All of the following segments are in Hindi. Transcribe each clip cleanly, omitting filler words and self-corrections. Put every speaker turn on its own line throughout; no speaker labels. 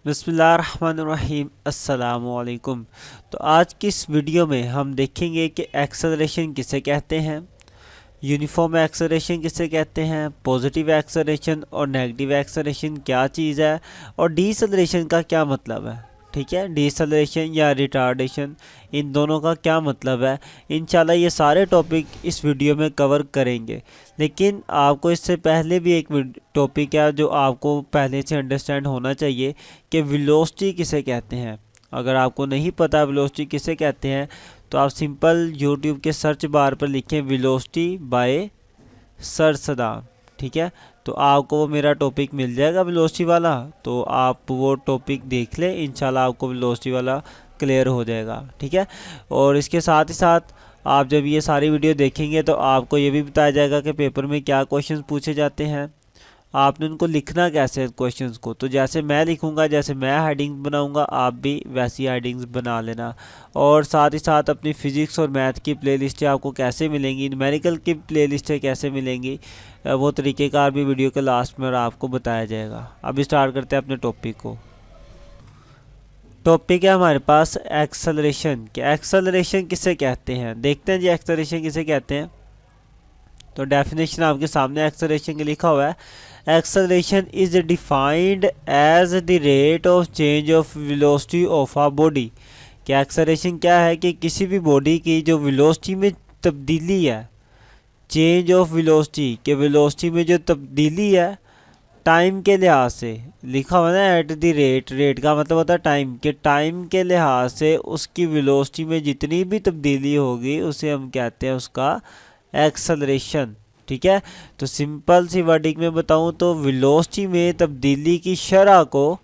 बिस्मिल्लाहिर्रहमानिर्रहीम अस्सलामुअलैकुम। तो आज की इस वीडियो में हम देखेंगे कि एक्सेलरेशन किसे कहते हैं, यूनिफॉर्म एक्सेलरेशन किसे कहते हैं, पॉजिटिव एक्सेलरेशन और नेगेटिव एक्सेलरेशन क्या चीज़ है और डीसेलरेशन का क्या मतलब है। ठीक है, डीसेलरेशन या रिटार्डेशन, इन दोनों का क्या मतलब है। इंशाल्लाह ये सारे टॉपिक इस वीडियो में कवर करेंगे। लेकिन आपको इससे पहले भी एक टॉपिक है जो आपको पहले से अंडरस्टैंड होना चाहिए कि वेलोसिटी किसे कहते हैं। अगर आपको नहीं पता वेलोसिटी किसे कहते हैं तो आप सिंपल यूट्यूब के सर्च बार पर लिखें वेलोसिटी बाय सर सदाम। ठीक है, तो आपको वो मेरा टॉपिक मिल जाएगा वेलोसिटी वाला, तो आप वो टॉपिक देख लें, इंशाल्लाह आपको वेलोसिटी वाला क्लियर हो जाएगा। ठीक है, और इसके साथ ही साथ आप जब ये सारी वीडियो देखेंगे तो आपको ये भी बताया जाएगा कि पेपर में क्या क्वेश्चंस पूछे जाते हैं, आपने उनको लिखना कैसे है क्वेश्चंस को। तो जैसे मैं लिखूंगा, जैसे मैं हेडिंग्स बनाऊंगा, आप भी वैसी हेडिंग्स बना लेना। और साथ ही साथ अपनी फिजिक्स और मैथ की प्लेलिस्टें आपको कैसे मिलेंगी, न्यूमेरिकल की प्लेलिस्टें कैसे मिलेंगी, वो तरीक़ेकार भी वीडियो के लास्ट में आपको बताया जाएगा। अभी स्टार्ट करते हैं अपने टॉपिक को। टॉपिक है हमारे पास एक्सेलरेशन कि एक्सेलरेशन किसे कहते हैं। देखते हैं जी एक्सेलरेशन किसे कहते हैं। तो डेफिनेशन आपके सामने एक्सेलरेशन के लिखा हुआ है। Acceleration is defined as the rate of change of velocity of a body. कि एक्सेलरेशन क्या है कि किसी भी बॉडी की जो वेलोसिटी में तब्दीली है, चेंज ऑफ वेलोसिटी के वेलोसिटी में जो तब्दीली है टाइम के लिहाज से, लिखा हुआ ना एट द रेट, रेट का मतलब होता है टाइम, के टाइम के लिहाज से उसकी वेलोसिटी में जितनी भी तब्दीली होगी उसे हम कहते हैं उसका एक्सेलरेशन। ठीक है, तो सिंपल सी वर्डिंग में बताऊं तो वेलोसिटी में तब्दीली की शरह को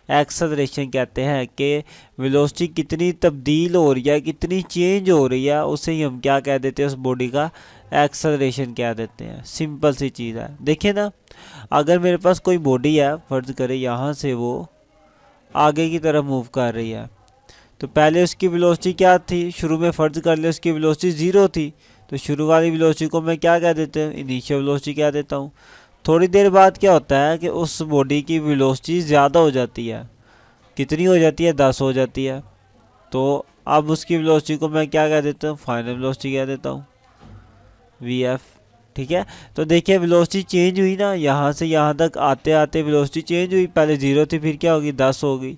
एक्सेलरेशन कहते हैं। कि वेलोसिटी कितनी तब्दील हो रही है, कितनी चेंज हो रही है, उसे ही हम क्या कह देते हैं, उस बॉडी का एक्सेलरेशन कह देते हैं। सिंपल सी चीज़ है। देखिए ना, अगर मेरे पास कोई बॉडी है, फर्ज करें यहाँ से वो आगे की तरफ मूव कर रही है, तो पहले उसकी वेलोसिटी क्या थी, शुरू में फ़र्ज कर ले उसकी वेलोसिटी 0 थी, तो शुरू वाली वेलोसिटी को मैं क्या कह देता हूँ, इनिशियल वेलोसिटी कह देता हूँ। थोड़ी देर बाद क्या होता है कि उस बॉडी की वेलोसिटी ज़्यादा हो जाती है। कितनी हो जाती है, 10 हो जाती है। तो अब उसकी वेलोसिटी को मैं क्या कह देता हूँ, फाइनल वेलोसिटी कह देता हूँ, VF। ठीक है, तो देखिए वेलोसिटी चेंज हुई ना, यहाँ से यहाँ तक आते आते वेलोसिटी चेंज हुई, पहले 0 थी फिर क्या होगी 10 हो गई।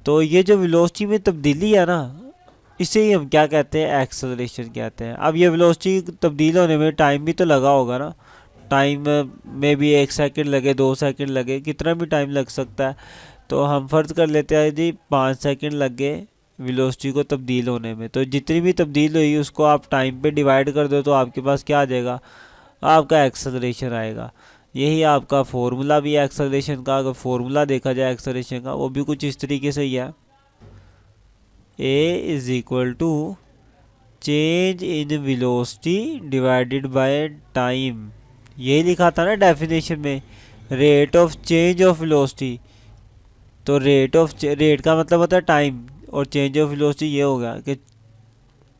तो ये जो वेलोसिटी में तब्दीली है ना, इसे ही हम क्या कहते हैं, एक्सेलरेशन कहते हैं। अब ये वेलोसिटी तब्दील होने में टाइम भी तो लगा होगा ना, टाइम में भी 1 सेकंड लगे, 2 सेकंड लगे, कितना भी टाइम लग सकता है। तो हम फर्ज कर लेते हैं जी 5 सेकंड लग गए वेलोसिटी को तब्दील होने में। तो जितनी भी तब्दील हुई उसको आप टाइम पे डिवाइड कर दो तो आपके पास क्या आ जाएगा, आपका एक्सेलरेशन आएगा। यही आपका फॉर्मूला भी है एक्सेलरेशन का। अगर फॉर्मूला देखा जाए एक्सेलरेशन का, वो भी कुछ इस तरीके से ही है, A is equal to change in velocity divided by time. यही लिखा था ना डेफिनेशन में, rate of change of velocity. तो रेट का मतलब होता है टाइम, और चेंज ऑफ वेलोसिटी ये हो गया कि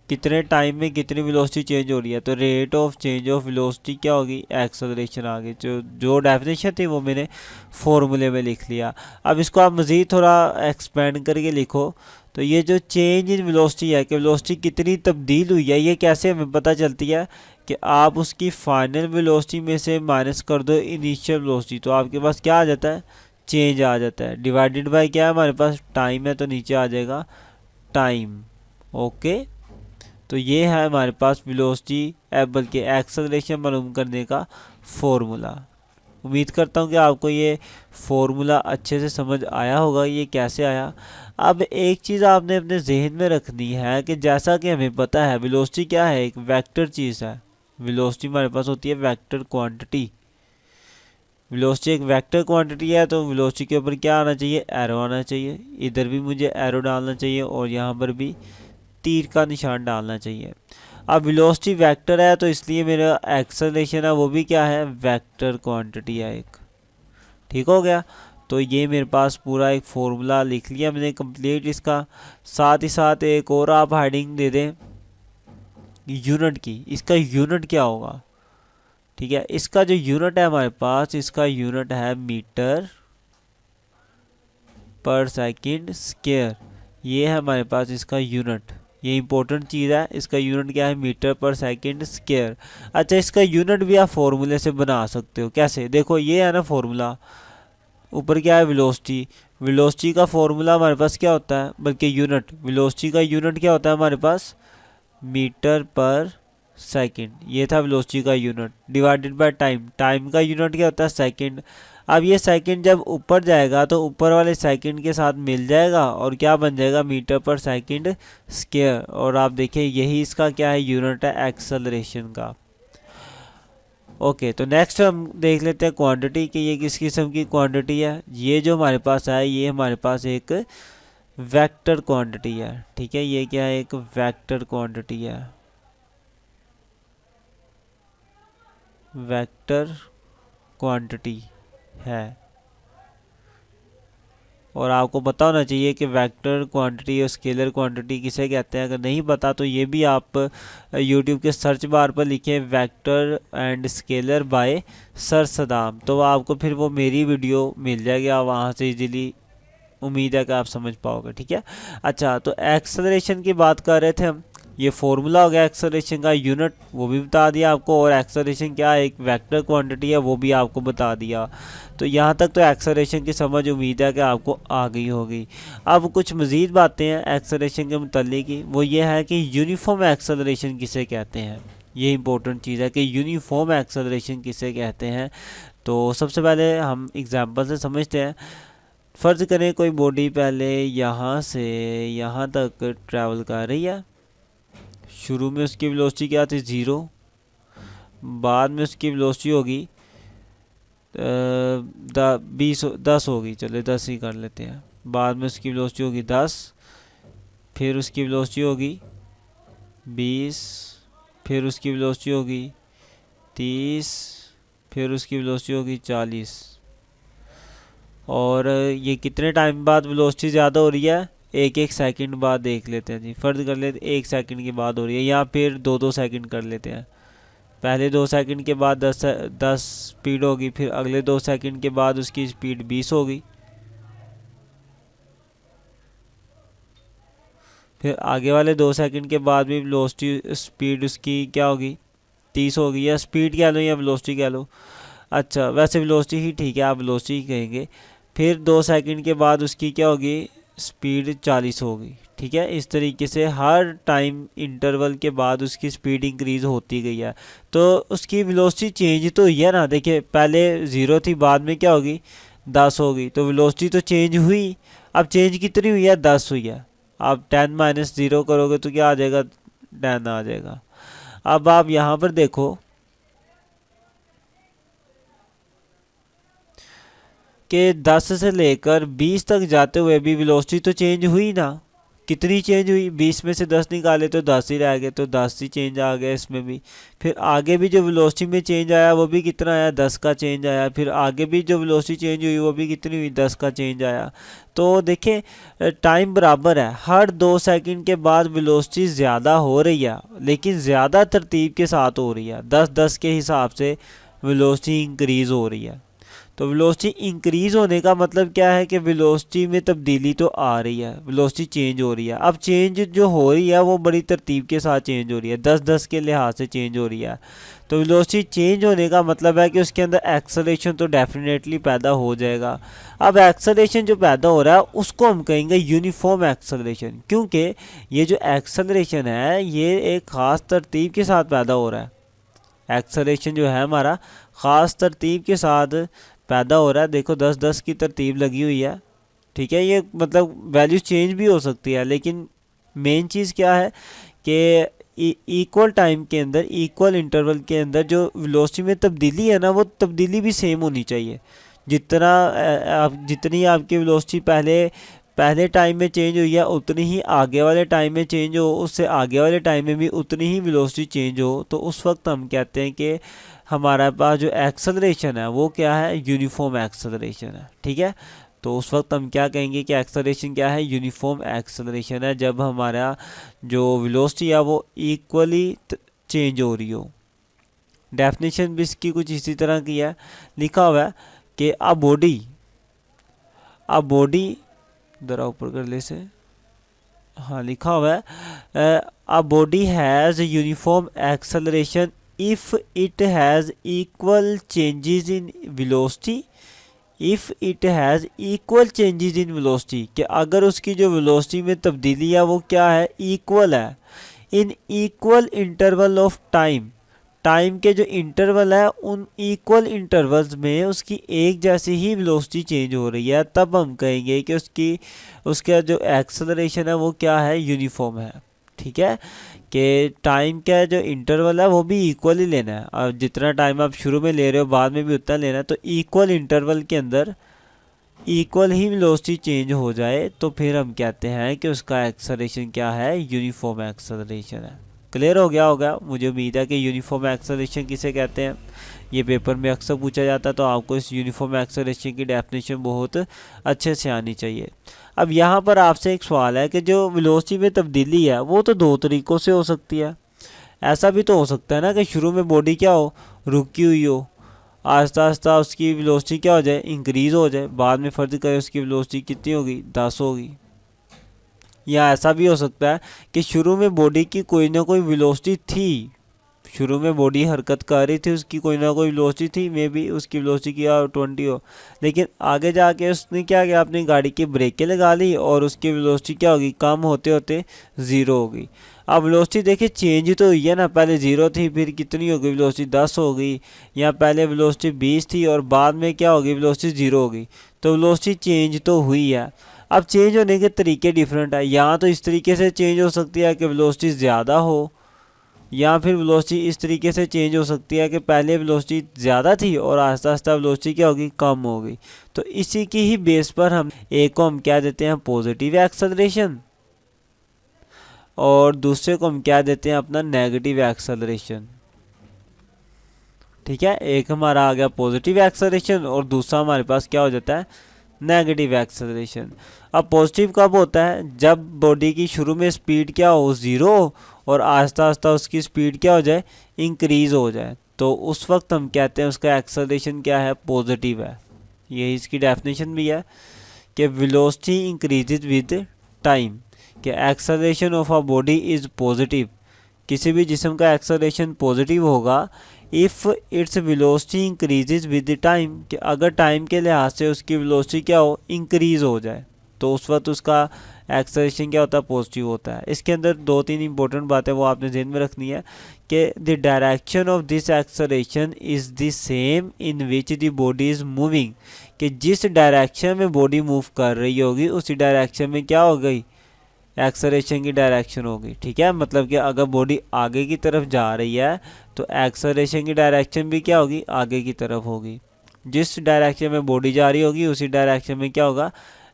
कितने टाइम में कितनी वेलोसिटी चेंज हो रही है। तो rate of change of velocity क्या होगी, एक्सेलरेशन आ गई। जो डेफिनेशन थी वो मैंने फॉर्मूले में लिख लिया। अब इसको आप मज़ीद थोड़ा एक्सपेंड करके लिखो। तो ये जो चेंज इन वेलोसिटी है कि वेलोसिटी कितनी तब्दील हुई है, ये कैसे हमें पता चलती है कि आप उसकी फाइनल वेलोसिटी में से माइनस कर दो इनिशियल वेलोसिटी, तो आपके पास क्या आ जाता है, चेंज आ जाता है। डिवाइडेड बाय क्या है हमारे पास, टाइम है, तो नीचे आ जाएगा टाइम। ओके, तो ये है हमारे पास वेलोसिटी बल्कि एक्सेलरेशन मालूम करने का फॉर्मूला। उम्मीद करता हूँ कि आपको ये फॉर्मूला अच्छे से समझ आया होगा, ये कैसे आया। अब एक चीज़ आपने अपने जहन में रखनी है कि जैसा कि हमें पता है वेलोसिटी क्या है, एक वेक्टर चीज़ है। वेलोसिटी हमारे पास होती है वेक्टर क्वांटिटी। वेलोसिटी एक वेक्टर क्वांटिटी है, तो वेलोसिटी के ऊपर क्या आना चाहिए, एरो आना चाहिए। इधर भी मुझे एरो डालना चाहिए और यहाँ पर भी तीर का निशान डालना चाहिए। अब वेलोसिटी वेक्टर है तो इसलिए मेरा एक्सेलरेशन है वो भी क्या है, वेक्टर क्वांटिटी है एक। ठीक हो गया, तो ये मेरे पास पूरा एक फॉर्मूला लिख लिया मैंने कंप्लीट इसका। साथ ही साथ एक और आप हेडिंग दे दें यूनिट की, इसका यूनिट क्या होगा। ठीक है, इसका जो यूनिट है हमारे पास, इसका यूनिट है मीटर पर सेकंड स्क्वायर, ये है हमारे पास इसका यूनिट। ये इंपॉर्टेंट चीज़ है, इसका यूनिट क्या है, मीटर पर सेकंड स्क्वायर। अच्छा, इसका यूनिट भी आप फॉर्मूले से बना सकते हो। कैसे, देखो ये है ना फॉर्मूला, ऊपर क्या है वेलोसिटी, वेलोसिटी का फॉर्मूला हमारे पास क्या होता है, बल्कि यूनिट, वेलोसिटी का यूनिट क्या होता है हमारे पास, मीटर पर सेकंड। ये था वेलोसिटी का unit, divided by time, time का यूनिट क्या होता है, सेकंड। अब ये सेकंड जब ऊपर जाएगा तो ऊपर वाले सेकंड के साथ मिल जाएगा और क्या बन जाएगा, मीटर पर सेकंड स्क्वायर। और आप देखिए यही इसका क्या है, यूनिट है एक्सेलरेशन का। ओके, तो नेक्स्ट हम देख लेते हैं क्वांटिटी कि ये किस किस्म की क्वांटिटी है। ये जो हमारे पास है, ये हमारे पास एक वेक्टर क्वांटिटी है। ठीक है, ये क्या है, एक वेक्टर क्वांटिटी है, वेक्टर क्वांटिटी है। और आपको पता होना चाहिए कि वेक्टर क्वांटिटी और स्केलर क्वांटिटी किसे कहते हैं। अगर नहीं पता तो ये भी आप यूट्यूब के सर्च बार पर लिखें vector and scalar by sir Saddam, तो आपको फिर वो मेरी वीडियो मिल जाएगी, आप वहाँ से इजीली, उम्मीद है कि आप समझ पाओगे। ठीक है, अच्छा, तो एक्सेलरेशन की बात कर रहे थे हम, ये फॉर्मूला हो गया एक्सेलरेशन का, यूनिट वो भी बता दिया आपको, और एक्सेलरेशन क्या है, एक वेक्टर क्वांटिटी है, वो भी आपको बता दिया। तो यहाँ तक तो एक्सेलरेशन की समझ उम्मीद है कि आपको आ गई होगी। अब कुछ मज़ीद बातें हैं एक्सेलरेशन के मुतल्लिक की, वो ये है कि यूनिफॉर्म एक्सेलरेशन किसे कहते हैं। ये इंपॉर्टेंट चीज़ है कि यूनिफॉर्म एक्सेलरेशन किसे कहते हैं। तो सबसे पहले हम एग्जांपल से समझते हैं। फ़र्ज़ करें कोई बॉडी पहले यहाँ से यहाँ तक ट्रैवल कर रही है, शुरू में उसकी वेलोसिटी क्या थी, 0, बाद में उसकी वेलोसिटी होगी 10 होगी, चलो 10 ही कर लेते हैं, बाद में उसकी वेलोसिटी होगी 10, फिर उसकी वेलोसिटी होगी 20, फिर उसकी वेलोसिटी होगी 30, फिर उसकी वेलोसिटी होगी 40। और ये कितने टाइम बाद वेलोसिटी ज़्यादा हो रही है, एक एक सेकंड बाद देख लेते हैं जी, फ़र्ज कर लेते 1 सेकंड के बाद हो रही है, या फिर 2-2 सेकंड कर लेते हैं। पहले 2 सेकंड के बाद 10 स्पीड होगी, फिर अगले 2 सेकंड के बाद उसकी स्पीड 20 होगी, फिर आगे वाले 2 सेकंड के बाद भी वेलोसिटी स्पीड उसकी क्या होगी, 30 होगी, या स्पीड कह लो या वेलोसिटी कह लो। अच्छा, वैसे वेलोसिटी ही ठीक है, आप वेलोसिटी ही कहेंगे। फिर 2 सेकंड के बाद उसकी क्या होगी, स्पीड 40 होगी। ठीक है, इस तरीके से हर टाइम इंटरवल के बाद उसकी स्पीड इंक्रीज़ होती गई है। तो उसकी वेलोसिटी चेंज तो हुई है ना, देखिए पहले 0 थी, बाद में क्या होगी, 10 होगी, तो वेलोसिटी तो चेंज हुई। अब चेंज कितनी हुई है, 10 हुई है। आप 10 - 0 करोगे तो क्या आ जाएगा, 10 आ जाएगा। अब आप यहाँ पर देखो कि 10 से लेकर 20 तक जाते हुए भी वेलोसिटी तो चेंज हुई ना, कितनी चेंज हुई, 20 में से 10 निकाले तो 10 ही रह गए, तो 10 ही चेंज आ गया इसमें भी। फिर आगे भी जो वेलोसिटी में चेंज आया वो भी कितना आया, 10 का चेंज आया। फिर आगे भी जो वेलोसिटी चेंज हुई वो भी कितनी हुई, 10 का चेंज आया। तो देखें टाइम बराबर है, हर 2 सेकंड के बाद वेलोसिटी ज़्यादा हो रही है, लेकिन ज़्यादा तरतीब के साथ हो रही है, 10-10 के हिसाब से वेलोसिटी इंक्रीज़ हो रही है। तो वेलोसिटी इंक्रीज़ होने का मतलब क्या है कि वेलोसिटी में तब्दीली तो आ रही है, वेलोसिटी चेंज हो रही है। अब चेंज जो हो रही है वो बड़ी तरतीब के साथ चेंज हो रही है, 10-10 के लिहाज से चेंज हो रही है। तो वेलोसिटी चेंज होने का मतलब है कि उसके अंदर एक्सेलरेशन तो डेफिनेटली पैदा हो जाएगा। अब एक्सेलरेशन जो पैदा हो रहा है उसको हम कहेंगे यूनिफॉर्म एक्सेलरेशन, क्योंकि ये जो एक्सेलरेशन है ये एक ख़ास तरतीब के साथ पैदा हो रहा है। एक्सेलरेशन जो है हमारा ख़ास तरतीब के साथ पैदा हो रहा है। देखो 10-10 की तरतीब लगी हुई है। ठीक है, ये मतलब वैल्यू चेंज भी हो सकती है, लेकिन मेन चीज़ क्या है कि इक्वल टाइम के अंदर, इक्वल इंटरवल के अंदर जो वेलोसिटी में तब्दीली है ना, वो तब्दीली भी सेम होनी चाहिए। जितनी आपकी वेलोसिटी पहले टाइम में चेंज हुई है उतनी ही आगे वाले टाइम में चेंज हो, उससे आगे वाले टाइम में भी उतनी ही वेलोसिटी चेंज हो, तो उस वक्त हम कहते हैं कि हमारे पास जो एक्सेलरेशन है वो क्या है, यूनिफॉर्म एक्सेलरेशन है। ठीक है, तो उस वक्त हम क्या कहेंगे कि एक्सेलरेशन क्या है, यूनिफॉर्म एक्सेलरेशन है, जब हमारा जो वेलोसिटी है वो इक्वली चेंज हो रही हो। डेफिनेशन भी इसकी कुछ इसी तरह की है, लिखा हुआ है कि अ बॉडी ज़रा ऊपर कर ले से, हाँ लिखा हुआ है a body has uniform acceleration if it has equal changes in velocity, if it has equal changes in velocity, कि अगर उसकी जो वेलोसिटी में तब्दीली है वो क्या है, इक्वल है, in equal interval of time, time के जो इंटरवल है उन इक्वल इंटरवल्स में उसकी एक जैसी ही वेलोसिटी चेंज हो रही है, तब हम कहेंगे कि उसका जो एक्सेलरेशन है वो क्या है, यूनिफॉर्म है। ठीक है, कि टाइम का जो इंटरवल है वो भी इक्वल ही लेना है, और जितना टाइम आप शुरू में ले रहे हो बाद में भी उतना लेना है, तो इक्वल इंटरवल के अंदर इक्वल ही वेलोसिटी चेंज हो जाए तो फिर हम कहते हैं कि उसका एक्सेलरेशन क्या है, यूनिफॉर्म एक्सेलरेशन है। क्लियर हो गया होगा, मुझे उम्मीद है कि यूनिफॉर्म एक्सेलरेशन किसे कहते हैं, ये पेपर में अक्सर पूछा जाता है, तो आपको इस यूनिफॉर्म एक्सेलरेशन की डेफिनेशन बहुत अच्छे से आनी चाहिए। अब यहाँ पर आपसे एक सवाल है कि जो वेलोसिटी में तब्दीली है वो तो दो तरीक़ों से हो सकती है। ऐसा भी तो हो सकता है ना कि शुरू में बॉडी क्या हो, रुकी हुई हो, आहिस्ता आहिस्ता उसकी वेलोसिटी क्या हो जाए, इंक्रीज़ हो जाए, बाद में फर्ज करें उसकी वेलोसिटी कितनी होगी, 10 होगी। या ऐसा भी हो सकता है कि शुरू में बॉडी की कोई ना कोई वेलोसिटी थी, शुरू में बॉडी हरकत कर रही थी, उसकी कोई ना कोई वेलोसिटी थी, मे बी उसकी वेलोसिटी क्या 20 हो, लेकिन आगे जाके उसने क्या किया, अपनी गाड़ी की ब्रेकें लगा ली और उसकी वेलोसिटी क्या होगी, कम होते होते 0 होगी। अब वेलोसिटी देखिए चेंज तो हुई है ना, पहले 0 थी, फिर कितनी हो गई वेलोसिटी, 10 हो गई, या पहले वेलोसिटी 20 थी और बाद में क्या होगी, वेलोसिटी 0 होगी, तो वेलोसिटी चेंज तो हुई है। अब चेंज होने के तरीके डिफरेंट है, यहाँ तो इस तरीके से चेंज हो सकती है कि वेलोसिटी ज़्यादा हो, या फिर वेलोसिटी इस तरीके से चेंज हो सकती है कि पहले वेलोसिटी ज़्यादा थी और आहिस्ता आहिस्ता वेलोसिटी क्या होगी, कम होगी। तो इसी की ही बेस पर हम एक को हम क्या देते हैं, पॉजिटिव एक्सेलरेशन, और दूसरे को हम क्या देते हैं, अपना नेगेटिव एक्सेलरेशन। ठीक है, एक हमारा आ गया पॉजिटिव एक्सेलरेशन और दूसरा हमारे पास क्या हो जाता है, नेगेटिव एक्सेलरेशन। अब पॉजिटिव कब होता है, जब बॉडी की शुरू में स्पीड क्या हो, 0 और आहिस्ता आहिस्ता उसकी स्पीड क्या हो जाए, इंक्रीज़ हो जाए, तो उस वक्त हम कहते हैं उसका एक्सेलरेशन क्या है, पॉजिटिव है। यही इसकी डेफिनेशन भी है कि वेलोसिटी इंक्रीजेज विद टाइम, कि acceleration of a body is positive, किसी भी जिस्म का एक्सेलरेशन पॉजिटिव होगा if its velocity increases with time, कि अगर टाइम के लिहाज से उसकी वेलोसिटी क्या हो, इंक्रीज़ हो जाए, तो उस वक्त उसका एक्सेलरेशन क्या होता है, पॉजिटिव होता है। इसके अंदर 2-3 इंपॉर्टेंट बातें वो आपने ध्यान में रखनी है कि the direction of this acceleration is the same in which the body is moving, कि जिस डायरेक्शन में बॉडी मूव कर रही होगी उसी डायरेक्शन में क्या हो गई, एक्सेलरेशन की डायरेक्शन होगी। ठीक है, मतलब कि अगर बॉडी आगे की तरफ जा रही है तो एक्सेलरेशन की डायरेक्शन भी क्या होगी, आगे की तरफ होगी, जिस डायरेक्शन में बॉडी जा रही होगी उसी डायरेक्शन में क्या होगा,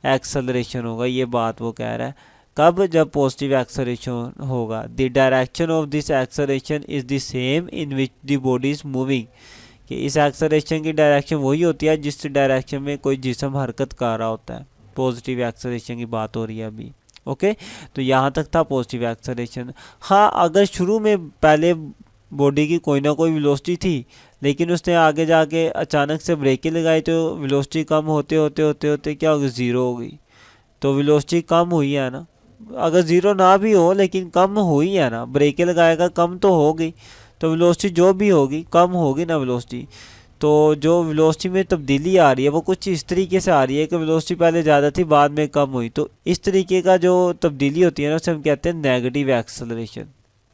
एक्सेलरेशन होगा। ये बात वो कह रहा है, कब, जब पॉजिटिव एक्सेलरेशन होगा। The direction of this acceleration is the same in which the body is moving, कि इस एक्सेलरेशन की डायरेक्शन वही होती है जिस डायरेक्शन में कोई जिस्म हरकत कर रहा होता है। पॉजिटिव एक्सेलरेशन की बात हो रही है अभी। ओके, तो यहाँ तक था पॉजिटिव एक्सेलरेशन। हाँ, अगर शुरू में पहले बॉडी की कोई ना कोई वेलोसिटी थी लेकिन उसने आगे जाके अचानक से ब्रेकें लगाई तो वेलोसिटी कम होते होते होते होते क्या होगी, 0 हो गई, तो वेलोसिटी कम हुई है ना। अगर 0 ना भी हो लेकिन कम हुई है ना, ब्रेकें लगाएगा कम तो होगी, तो वेलोसिटी जो भी होगी कम होगी ना वेलोसिटी। तो जो वेलोसिटी में तब्दीली आ रही है वो कुछ इस तरीके से आ रही है कि वेलोसिटी पहले ज़्यादा थी बाद में कम हुई, तो इस तरीके का जो तब्दीली होती है ना उसे हम कहते हैं नेगेटिव एक्सेलरेशन।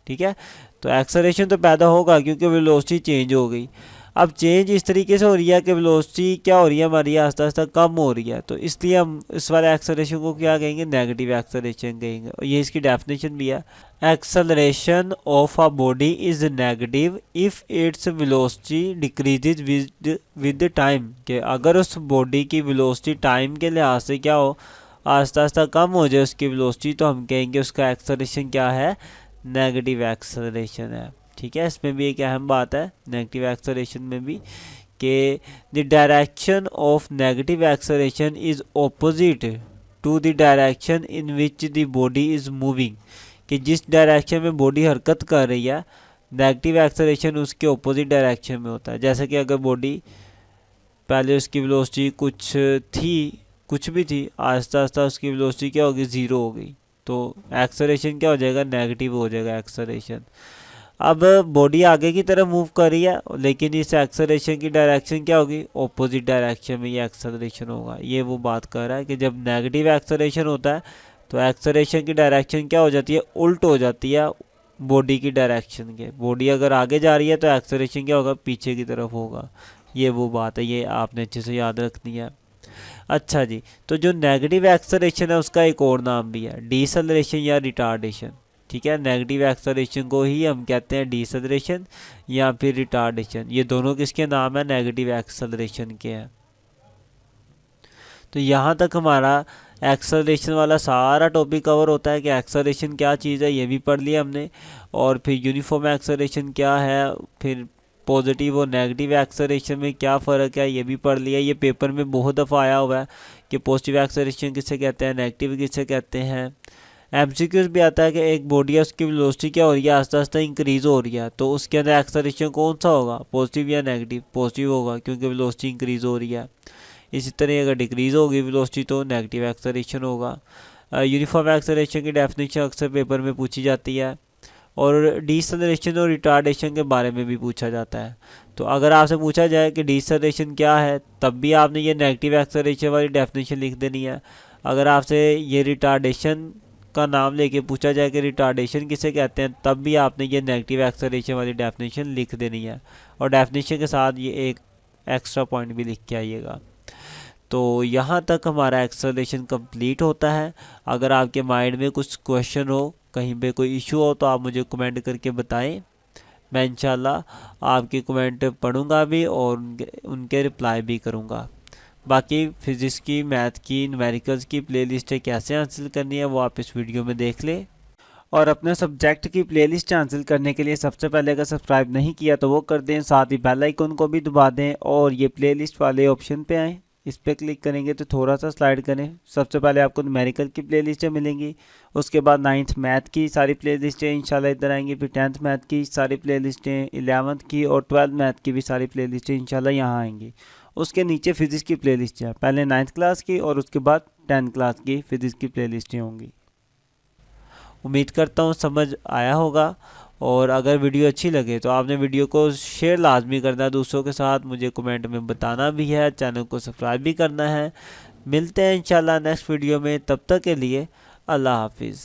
ठीक है, तो एक्सेलरेशन तो पैदा होगा क्योंकि वेलोसिटी चेंज हो गई। अब चेंज इस तरीके से हो रही है कि वेलोसिटी क्या हो रही है हमारी, आस्ता आस्ता कम हो रही है, तो इसलिए हम इस वाले एक्सेलरेशन को क्या कहेंगे, नेगेटिव एक्सेलरेशन कहेंगे। और ये इसकी डेफिनेशन भी है, acceleration of a body is negative if its velocity decreases with time, कि अगर उस बॉडी की वेलोसिटी टाइम के लिहाज से क्या हो, आस्ता आस्ता कम हो जाए उसकी वेलोसिटी, तो हम कहेंगे उसका एक्सेलरेशन क्या है, नेगेटिव एक्सेलरेशन है। ठीक है, इसमें भी एक अहम बात है नेगेटिव एक्सेलरेशन में भी कि the direction of negative acceleration is opposite to the direction in which the body is moving, कि जिस डायरेक्शन में बॉडी हरकत कर रही है नेगेटिव एक्सेलरेशन उसके ऑपोजिट डायरेक्शन में होता है। जैसे कि अगर बॉडी पहले उसकी वेलोसिटी कुछ कुछ भी थी, आहिस्ता आहिस्ता उसकी वेलोसिटी क्या होगी, ज़ीरो हो गई, तो एक्सेलरेशन क्या हो जाएगा, नेगेटिव हो जाएगा एक्सेलरेशन। अब बॉडी आगे की तरफ मूव कर रही है, लेकिन इस एक्सेलरेशन की डायरेक्शन क्या होगी, ऑपोजिट डायरेक्शन में ये एक्सेलरेशन होगा। ये वो बात कर रहा है कि जब नेगेटिव एक्सेलरेशन होता है तो एक्सेलरेशन की डायरेक्शन क्या हो जाती है, उल्ट हो जाती है बॉडी की डायरेक्शन के। बॉडी अगर आगे जा रही है तो एक्सेलरेशन क्या होगा, पीछे की तरफ होगा। ये वो बात है, ये आपने अच्छे से याद रखनी है। अच्छा जी, तो जो नेगेटिव एक्सेलरेशन है उसका एक और नाम भी है, डीसेलरेशन या रिटार्डेशन। ठीक है, नेगेटिव एक्सेलरेशन को ही हम कहते हैं डीसेलरेशन या फिर रिटार्डेशन। ये दोनों किसके नाम है, नेगेटिव एक्सेलरेशन के हैं। तो यहाँ तक हमारा एक्सेलरेशन वाला सारा टॉपिक कवर होता है कि एक्सेलरेशन क्या चीज़ है, ये भी पढ़ लिया हमने। और फिर यूनिफॉर्म एक्सेलरेशन क्या है, फिर पॉजिटिव और नेगेटिव एक्सेलरेशन में क्या फ़र्क है, ये भी पढ़ लिया। ये पेपर में बहुत दफ़ा आया हुआ है कि पॉजिटिव एक्सेलरेशन किसे कहते हैं, नेगेटिव किसे कहते हैं। एमसीक्यूज भी आता है कि एक बॉडी है, उसकी वेलोसिटी क्या हो रही है, आस्ता आस्ता इंक्रीज़ हो रही है, तो उसके अंदर एक्सेलरेशन कौन सा होगा, पॉजिटिव या नेगेटिव, पॉजिटिव होगा क्योंकि वेलोसिटी इंक्रीज़ हो रही है। इसी तरह अगर डिक्रीज़ होगी वेलोसिटी तो नेगेटिव एक्सेलरेशन होगा। यूनिफॉर्म एक्सेलरेशन की डेफिनेशन अक्सर पेपर में पूछी जाती है, और डीसेलरेशन और रिटार्डेशन के बारे में भी पूछा जाता है। तो अगर आपसे पूछा जाए कि डीसेलरेशन क्या है, तब भी आपने ये नेगेटिव एक्सेलरेशन वाली डेफिनेशन लिख देनी है। अगर आपसे ये रिटार्डेशन का नाम लेके पूछा जाए कि रिटार्डेशन किसे कहते हैं, तब भी आपने ये नेगेटिव एक्सेलरेशन वाली डेफिनेशन लिख देनी है, और डेफिनेशन के साथ ये एक एक्स्ट्रा पॉइंट भी लिख के आइएगा। तो यहाँ तक हमारा एक्सेलरेशन कंप्लीट होता है। अगर आपके माइंड में कुछ क्वेश्चन हो, कहीं पे कोई इशू हो, तो आप मुझे कमेंट करके बताएं। मैं इंशाल्लाह आपके कमेंट पढ़ूंगा भी और उनके रिप्लाई भी करूंगा। बाकी फिज़िक्स की, मैथ की, न्यूमेरिकल्स की प्लेलिस्ट कैसे हासिल करनी है वो आप इस वीडियो में देख लें। और अपने सब्जेक्ट की प्लेलिस्ट हासिल करने के लिए सबसे पहले अगर सब्सक्राइब नहीं किया तो वो कर दें, साथ ही बेल आइकन को भी दबा दें और ये प्लेलिस्ट वाले ऑप्शन पे आएँ। इस पर क्लिक करेंगे तो थोड़ा सा स्लाइड करें। सबसे पहले आपको न्यूमेरिकल की प्लेलिस्टें मिलेंगी, उसके बाद 9th मैथ की सारी प्लेलिस्टें इंशाल्लाह इधर आएंगी, फिर 10th मैथ की सारी प्लेलिस्टें, 11th की और 12th मैथ की भी सारी प्लेलिस्टें इंशाल्लाह यहाँ आएंगी। उसके नीचे फिज़िक्स की प्लेलिस्ट है, पहले 9th क्लास की और उसके बाद 10th क्लास की फिज़िक्स की प्लेलिस्टें होंगी। उम्मीद करता हूँ समझ आया होगा, और अगर वीडियो अच्छी लगे तो आपने वीडियो को शेयर लाजमी करना है दूसरों के साथ, मुझे कमेंट में बताना भी है, चैनल को सब्सक्राइब भी करना है। मिलते हैं इंशाल्लाह नेक्स्ट वीडियो में, तब तक के लिए अल्लाह हाफिज़।